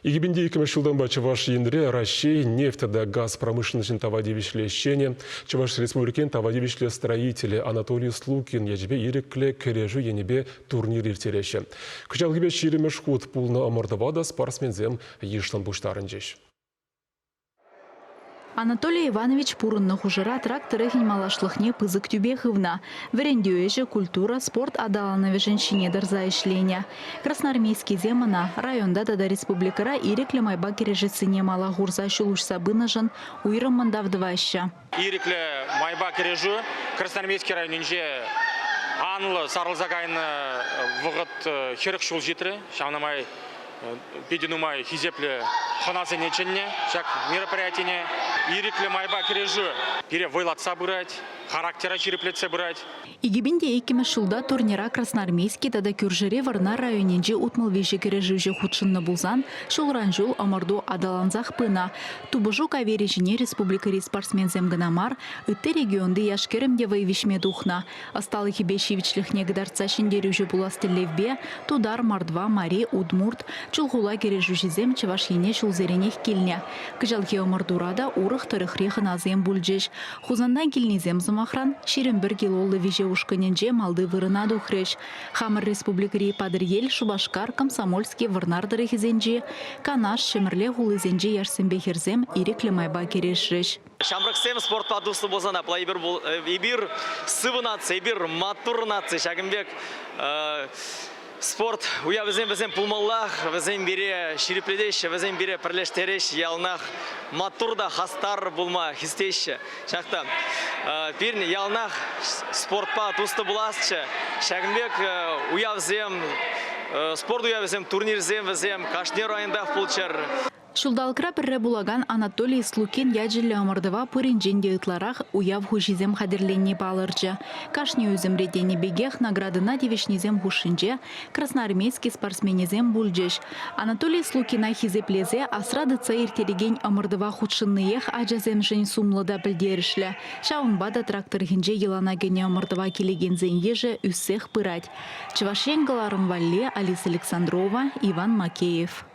Егибенде 2 жылдан ба Чуваш ендіре Россия нефть да газ промышленности тавадевишлещене, Чуваш республикен тавадевишле строители Анатолий Слукин ежбе ирекле кережу енебе турнир иртереші. Күчалгебе ширемеш худ пулны амырдывада спортсмензем ештан буштарын жеш. Анатолий Иванович пурынны хужыра тракторы малашлыхне пызык тюбехывна. Врендюэже культура, спорт адаланове женщине дырзайшленя. Красноармейский земана районда да республикара ирекле майба кережесыне мала гурза шулушса бынажын уйрым мандавдываща. Ирекле майба кережу Красноармейский районинже анлы сарылзагайны вғыт херек шул житры. Шамнамай пединумай хизепле ханасы неченне, шак мероприятине. Ирекле майба кережу пере вайлатса бұрать, характера череплетсе бұрать. Игибинде 2 жылда турнира Красноармейский тада күржере варна районенже утмыл вежі кережуже худшынны булзан, шулран жол амарду адаланзах пына. Тубыжу кавережіне республикари спортсмензем гынамар, үтті регионды яшкерімде вайвишме духна. Асталы хибешевичліхне гыдарца шендерюже буластелевбе, тудар мардва мари удмурт, чулгула кережужезем чавашине шулзеренех келне. Кыжалге амардурада урых тарыхри хыназем бульджеш. Хузандан келнезем замахран, ширен 1 килолы веже ушканенже малды вырына духреш. Хамыр республикари падыр ел Шубашкар, Комсомольский, Варнардыры хизенже, Канаш, Шемірле хулызенже яшсенбе херзем ирекле майба керешреш. Шамрыксем спорт падусы болсана, ибир сывынацы, ибир матурнацы, шагымбек спорт уя везем пулмаллах, везем бире ширипледеш, везем бире перлештереш, ялнах матурда хастар булма хистеше. Шахта пирни ялнах спортпа тусты буласчы. Шагымбек уя везем спорт уя везем турнир везем Кашнер айында пулчар. Шулдалкра пірре булаган Анатолий Слукин яджілі амырдыва пыринженде ытларах уяв хушизем хадерленне балыржы. Кашне өзім редені бегех наградына девешнезем хушинже красноармейский спортсменезем бульджеш. Анатолий Слукина хизеплезе асрады цаир тереген амырдыва худшынныех ажазем жын сумлыда білдерішлі. Шаунбада трактор хинже елана гене амырдыва келегензен ежі үссех пырать. Чувашен Галарым Валле, Алиса Александрова, Иван Макеев.